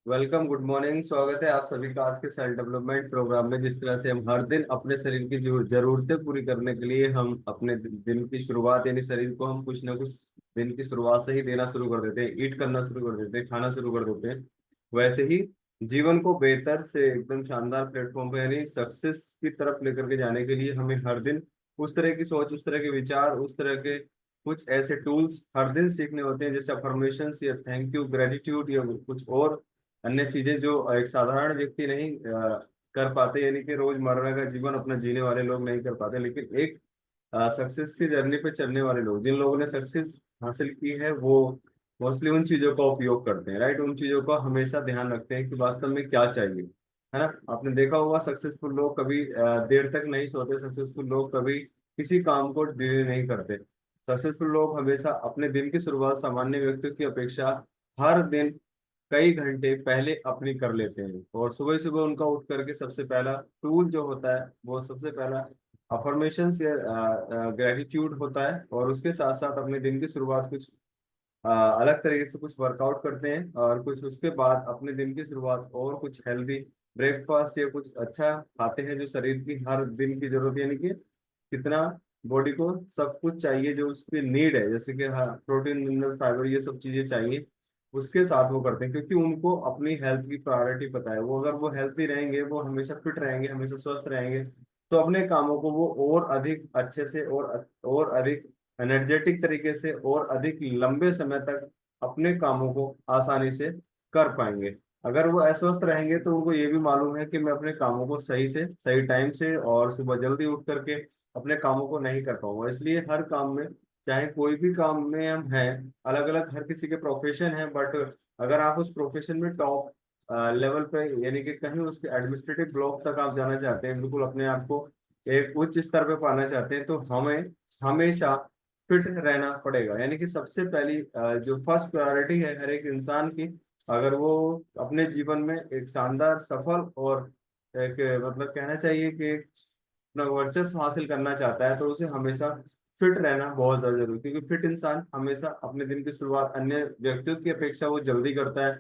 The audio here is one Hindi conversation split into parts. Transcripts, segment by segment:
Welcome, good morning. स्वागत है आप सभी का आज के सेल्फ डेवलपमेंट प्रोग्राम में। जिस तरह से हम हर दिन अपने शरीर की जो जरूरतें पूरी करने के लिए हम अपने दिन की शुरुआत यानी शरीर को हम कुछ ना कुछ दिन की शुरुआत से ही देना शुरू कर देते हैं, ईट करना शुरू कर देते हैं, खाना शुरू कर देते हैं। वैसे ही जीवन को बेहतर से एकदम शानदार प्लेटफॉर्म पे यानी सक्सेस की तरफ लेकर के जाने के लिए हमें हर दिन उस तरह की सोच, उस तरह के विचार, उस तरह के कुछ ऐसे टूल्स हर दिन सीखने होते हैं, जैसे अफर्मेशंस या थैंक यू, ग्रेटिट्यूड या कुछ और अन्य चीजें जो एक साधारण व्यक्ति नहीं कर पाते, यानी कि रोजमर्रा का जीवन अपना जीने वाले लोग नहीं कर पाते। लेकिन एक सक्सेस की जर्नी पे चलने वाले लोग, जिन लोगों ने सक्सेस हासिल की है, वो मोस्टली उन चीजों का उपयोग करते हैं, राइट। उन चीजों का हमेशा ध्यान रखते हैं कि वास्तव में क्या चाहिए, है ना। आपने देखा होगा सक्सेसफुल लोग कभी देर तक नहीं सोते, सक्सेसफुल लोग कभी किसी काम को डिले नहीं करते। सक्सेसफुल लोग हमेशा अपने दिन की शुरुआत सामान्य व्यक्तियों की अपेक्षा हर दिन कई घंटे पहले अपनी कर लेते हैं। और सुबह सुबह उनका उठ करके सबसे पहला टूल जो होता है वो सबसे पहला अफर्मेशन या ग्रेटिट्यूड होता है। और उसके साथ साथ अपने दिन की शुरुआत कुछ अलग तरीके से कुछ वर्कआउट करते हैं, और कुछ उसके बाद अपने दिन की शुरुआत और कुछ हेल्दी ब्रेकफास्ट या कुछ अच्छा खाते हैं जो शरीर की हर दिन की जरूरत, यानी कि कितना बॉडी को सब कुछ चाहिए जो उसकी नीड है, जैसे कि हाँ, प्रोटीन, मिनरल, फाइबर, ये सब चीजें चाहिए, उसके साथ वो करते हैं। क्योंकि उनको अपनी हेल्थ की प्रायोरिटी पता है। वो अगर वो हेल्थी रहेंगे, वो हमेशा फिट रहेंगे, हमेशा स्वस्थ रहेंगे, तो अपने कामों को वो और अधिक अच्छे से और अधिक एनर्जेटिक तरीके से और अधिक लंबे समय तक अपने कामों को आसानी से कर पाएंगे। अगर वो अस्वस्थ रहेंगे तो उनको ये भी मालूम है कि मैं अपने कामों को सही से सही टाइम से और सुबह जल्दी उठ करके अपने कामों को नहीं कर पाऊंगा। इसलिए हर काम में, चाहे कोई भी काम में हम हैं, अलग अलग हर किसी के प्रोफेशन है, बट अगर आप उस प्रोफेशन में टॉप लेवल पे यानी कि कहीं उसके एडमिनिस्ट्रेटिव ब्लॉक तक आप जाना चाहते हैं, बिल्कुल अपने आप को एक उच्च स्तर पे पाना चाहते हैं, तो हमें हमेशा फिट रहना पड़ेगा। यानी कि सबसे पहली जो फर्स्ट प्रायोरिटी है हर एक इंसान की, अगर वो अपने जीवन में एक शानदार सफल और एक मतलब कहना चाहिए कि अपना वर्चस्व हासिल करना चाहता है, तो उसे हमेशा फिट रहना बहुत ज्यादा जरूरी है। क्योंकि फिट इंसान हमेशा अपने दिन की शुरुआत अन्य व्यक्तियों की अपेक्षा वो जल्दी करता है।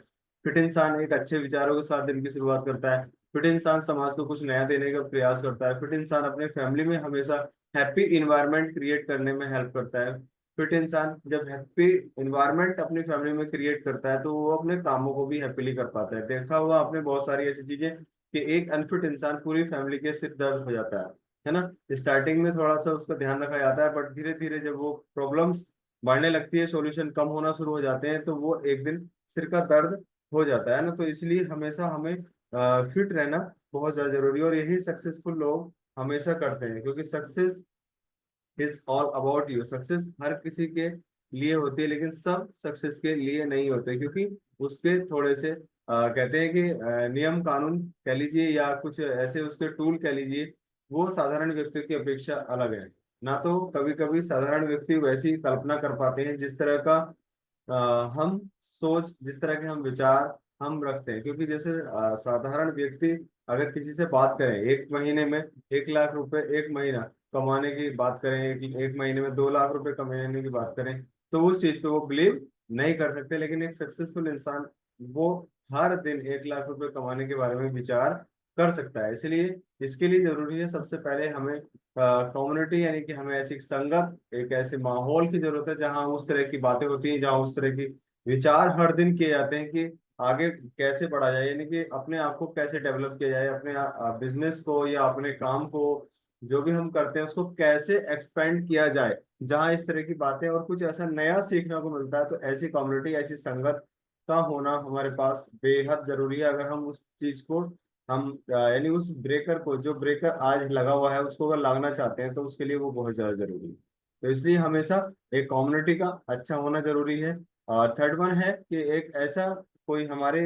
फिट इंसान एक अच्छे विचारों के साथ दिन की शुरुआत करता है। फिट इंसान समाज को कुछ नया देने का प्रयास करता है। फिट इंसान अपने फैमिली में हमेशा हैप्पी इन्वायरमेंट क्रिएट करने में हेल्प करता है। फिट इंसान जब हैप्पी इन्वायरमेंट अपनी फैमिली में क्रिएट करता है, तो वो अपने कामों को भी हैप्पीली कर पाता है। देखा हुआ आपने बहुत सारी ऐसी चीजें कि एक अनफिट इंसान पूरी फैमिली के सिर दर्द हो जाता है ना। स्टार्टिंग में थोड़ा सा उसका ध्यान रखा जाता है, बट धीरे धीरे जब वो प्रॉब्लम्स बढ़ने लगती है, सॉल्यूशन कम होना शुरू हो जाते हैं, तो वो एक दिन सिर का दर्द हो जाता है ना। तो इसलिए हमेशा हमें फिट रहना बहुत ज्यादा जरूरी है, और यही सक्सेसफुल लोग हमेशा करते हैं। क्योंकि success is all about you. Success हर किसी के लिए होती है, लेकिन सब सक्सेस के लिए नहीं होते, क्योंकि उसके थोड़े से कहते हैं कि नियम कानून कह लीजिए या कुछ ऐसे उसके टूल कह लीजिए, वो साधारण व्यक्तियों की अपेक्षा अलग है। ना तो कभी कभी साधारण व्यक्ति वैसी कल्पना कर पाते हैं जिस तरह का हम सोच, जिस तरह के हम विचार हम रखते हैं। क्योंकि जैसे साधारण व्यक्ति अगर किसी से बात करें, एक महीने में 1 लाख रुपए एक महीना कमाने की बात करें, एक महीने में 2 लाख रुपए कमाने की बात करें, तो उस चीज पे वो बिलीव नहीं कर सकते। लेकिन एक सक्सेसफुल इंसान वो हर दिन 1 लाख रुपए कमाने के बारे में विचार कर सकता है। इसलिए इसके लिए जरूरी है सबसे पहले हमें कम्युनिटी, यानी कि हमें ऐसी संगत, एक ऐसे माहौल की जरूरत है जहाँ उस तरह की बातें होती हैं, जहाँ उस तरह की विचार हर दिन किए जाते हैं कि आगे कैसे बढ़ा जाए, यानी कि अपने आप को कैसे डेवलप किया जाए, अपने बिजनेस को या अपने काम को जो भी हम करते हैं उसको कैसे एक्सपेंड किया जाए। जहाँ इस तरह की बातें और कुछ ऐसा नया सीखने को मिलता है, तो ऐसी कम्युनिटी, ऐसी संगत का होना हमारे पास बेहद जरूरी है। अगर हम उस चीज को हम यानी उस ब्रेकर को, जो ब्रेकर आज लगा हुआ है, उसको अगर लागना चाहते हैं, तो उसके लिए वो बहुत ज्यादा जरूरी है। तो इसलिए हमेशा एक कम्युनिटी का अच्छा होना जरूरी है। और थर्ड वन है कि एक ऐसा कोई हमारे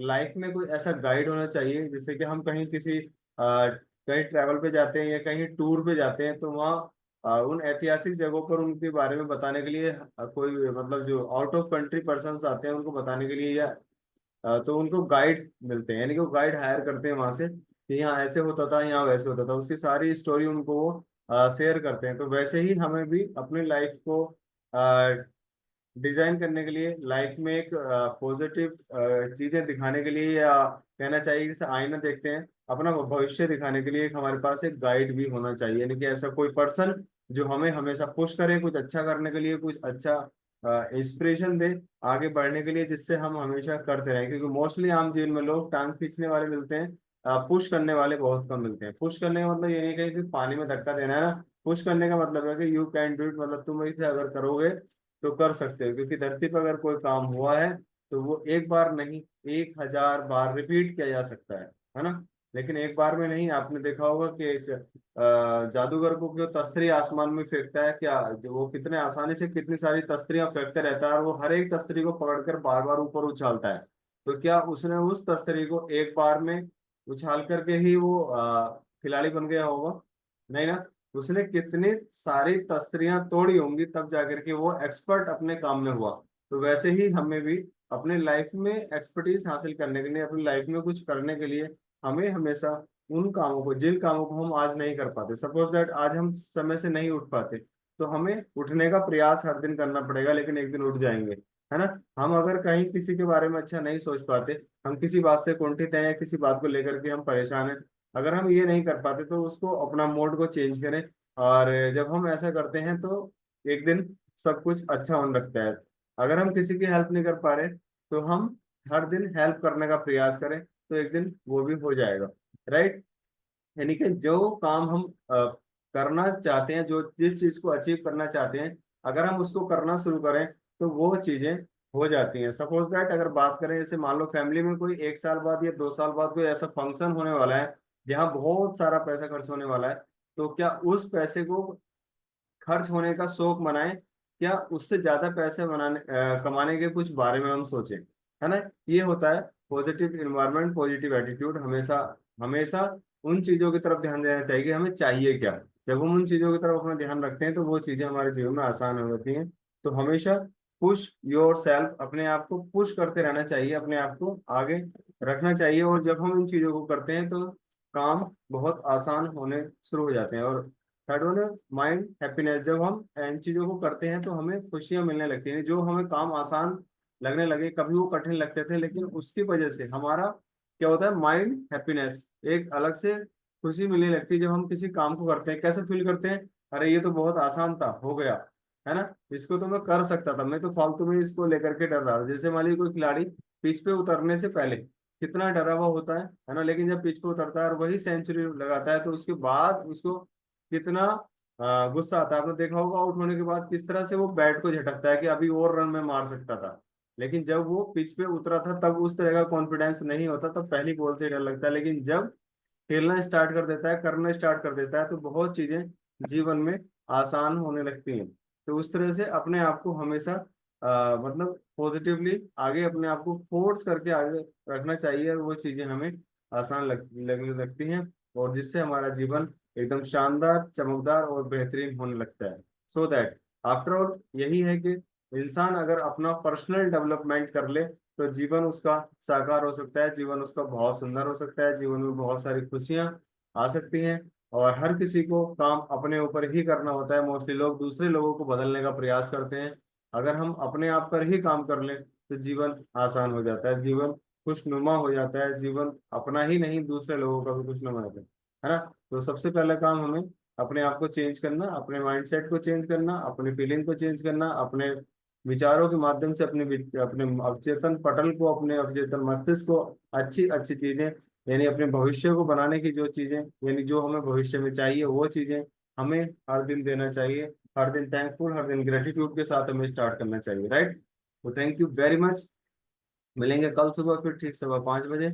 लाइफ में कोई ऐसा गाइड होना चाहिए, जिससे कि हम कहीं किसी कहीं ट्रैवल पे जाते हैं या कहीं टूर पे जाते हैं, तो वहाँ उन ऐतिहासिक जगहों पर उनके बारे में बताने के लिए कोई मतलब जो आउट ऑफ कंट्री पर्सन्स आते हैं उनको बताने के लिए, या तो उनको गाइड मिलते हैं, यानी कि वो गाइड हायर करते हैं वहां से कि यहाँ ऐसे होता था, यहाँ वैसे होता था, उसकी सारी स्टोरी उनको वो शेयर करते हैं। तो वैसे ही हमें भी अपनी लाइफ को डिजाइन करने के लिए, लाइफ में एक पॉजिटिव चीजें दिखाने के लिए, या कहना चाहिए जैसे आईना देखते हैं, अपना भविष्य दिखाने के लिए एक हमारे पास एक गाइड भी होना चाहिए, यानी कि ऐसा कोई पर्सन जो हमें हमेशा पुश करे कुछ अच्छा करने के लिए, कुछ अच्छा इंस्पिरेशन दे आगे बढ़ने के लिए, जिससे हम हमेशा करते रहें। क्योंकि मोस्टली आम जीवन में लोग टांग खींचने वाले मिलते हैं, पुश करने वाले बहुत कम मिलते हैं। पुश करने का मतलब ये नहीं कहीं कि पानी में धक्का देना है ना, पुश करने का मतलब है कि यू कैन डू इट, मतलब तुम इसे अगर करोगे तो कर सकते हो। क्योंकि धरती पर अगर कोई काम हुआ है तो वो एक बार नहीं, 1000 बार रिपीट किया जा सकता है ना। लेकिन एक बार में नहीं। आपने देखा होगा कि एक जादूगर को जो तस्तरी आसमान में फेंकता है, क्या जो वो कितने आसानी से कितनी सारी तस्तरियां फेंकते रहता है, और वो हर एक तस्तरी को पकड़कर बार बार ऊपर उछालता है। तो क्या उसने उस तस्तरी को एक बार में उछाल करके ही वो खिलाड़ी बन गया होगा? नहीं ना। उसने कितनी सारी तस्तरियां तोड़ी होंगी तब जाकर के वो एक्सपर्ट अपने काम में हुआ। तो वैसे ही हमें भी अपने लाइफ में एक्सपर्टीज हासिल करने के लिए, अपनी लाइफ में कुछ करने के लिए, हमें हमेशा उन कामों को, जिन कामों को हम आज नहीं कर पाते, सपोज दैट आज हम समय से नहीं उठ पाते, तो हमें उठने का प्रयास हर दिन करना पड़ेगा, लेकिन एक दिन उठ जाएंगे, है ना। हम अगर कहीं किसी के बारे में अच्छा नहीं सोच पाते, हम किसी बात से कुंठित हैं या किसी बात को लेकर के हम परेशान हैं, अगर हम ये नहीं कर पाते तो उसको अपना मोड को चेंज करें। और जब हम ऐसा करते हैं तो एक दिन सब कुछ अच्छा होने लगता है। अगर हम किसी की हेल्प नहीं कर पा रहे तो हम हर दिन हेल्प करने का प्रयास करें, तो एक दिन वो भी हो जाएगा। राइट। यानी कि जो काम हम करना चाहते हैं, जो जिस चीज को अचीव करना चाहते हैं, अगर हम उसको करना शुरू करें तो वो चीजें हो जाती हैं। सपोज दैट अगर बात करें, जैसे मान लो फैमिली में कोई 1 साल बाद या 2 साल बाद कोई ऐसा फंक्शन होने वाला है जहाँ बहुत सारा पैसा खर्च होने वाला है, तो क्या उस पैसे को खर्च होने का शौक मनाएं, क्या उससे ज्यादा पैसे कमाने के कुछ बारे में हम सोचें, है ना। ये होता है पॉजिटिव इन्वायरमेंट, पॉजिटिव एटीट्यूड। हमेशा हमेशा उन चीजों की तरफ ध्यान देना चाहिए कि हमें चाहिए क्या। जब हम उन चीजों की तरफ अपना ध्यान रखते हैं तो वो चीजें हमारे जीवन में आसान हो जाती हैं। तो हमेशा पुश योर सेल्फ, अपने आप को पुश करते रहना चाहिए, अपने आप को आगे रखना चाहिए। और जब हम इन चीजों को करते हैं तो काम बहुत आसान होने शुरू हो जाते हैं। और थर्ड वन है माइंड हैप्पीनेस। जब हम इन चीजों को करते हैं तो हमें खुशियां मिलने लगती हैं। जो हमें काम आसान लगने लगे, कभी वो कठिन लगते थे, लेकिन उसकी वजह से हमारा क्या होता है, माइंड हैप्पीनेस, एक अलग से खुशी मिलने लगती है। जब हम किसी काम को करते हैं कैसे फील करते हैं, अरे ये तो बहुत आसान था, हो गया, है ना, इसको तो मैं कर सकता था, मैं तो फालतू में इसको लेकर के डर रहा था। जैसे मान लीजिए कोई खिलाड़ी पिच पे उतरने से पहले कितना डरा हुआ होता है ना, लेकिन जब पिच पे उतरता है और वही सेंचुरी लगाता है तो उसके बाद उसको कितना गुस्सा आता है। आपने देखा होगा आउट होने के बाद किस तरह से वो बैट को झटकता है कि अभी और रन में मार सकता था। लेकिन जब वो पिच पे उतरा था तब उस तरह का कॉन्फिडेंस नहीं होता, तब पहली बॉल से डर लगता है। लेकिन जब खेलना स्टार्ट कर देता है, करना स्टार्ट कर देता है, तो बहुत चीजें जीवन में आसान होने लगती हैं। तो उस तरह से अपने आप को हमेशा मतलब पॉजिटिवली आगे, अपने आप को फोर्स करके आगे रखना चाहिए, और वो चीजें हमें आसान लगने लगती हैं, और जिससे हमारा जीवन एकदम शानदार, चमकदार और बेहतरीन होने लगता है। सो दैट आफ्टर ऑल यही है कि इंसान अगर अपना पर्सनल डेवलपमेंट कर ले तो जीवन उसका साकार हो सकता है, जीवन उसका बहुत सुंदर हो सकता है, जीवन में बहुत सारी खुशियां आ सकती हैं। और हर किसी को काम अपने ऊपर ही करना होता है। मोस्टली लोग दूसरे लोगों को बदलने का प्रयास करते हैं। अगर हम अपने आप पर ही काम कर लें तो जीवन आसान हो जाता है, जीवन खुशनुमा हो जाता है, जीवन अपना ही नहीं दूसरे लोगों का भी खुशनुमा होता है ना। तो सबसे पहला काम हमें अपने आप को चेंज करना, अपने माइंडसेट को चेंज करना, अपनी फीलिंग को चेंज करना, अपने विचारों के माध्यम से अपने अवचेतन पटल को, अपने अवचेतन मस्तिष्क को अच्छी अच्छी चीजें, यानी अपने भविष्य को बनाने की जो चीजें, यानी जो हमें भविष्य में चाहिए वो चीजें हमें हर दिन देना चाहिए। हर दिन थैंकफुल, हर दिन ग्रेटिट्यूड के साथ हमें स्टार्ट करना चाहिए। राइट। तो थैंक यू वेरी मच। मिलेंगे कल सुबह फिर ठीक 5:15 बजे।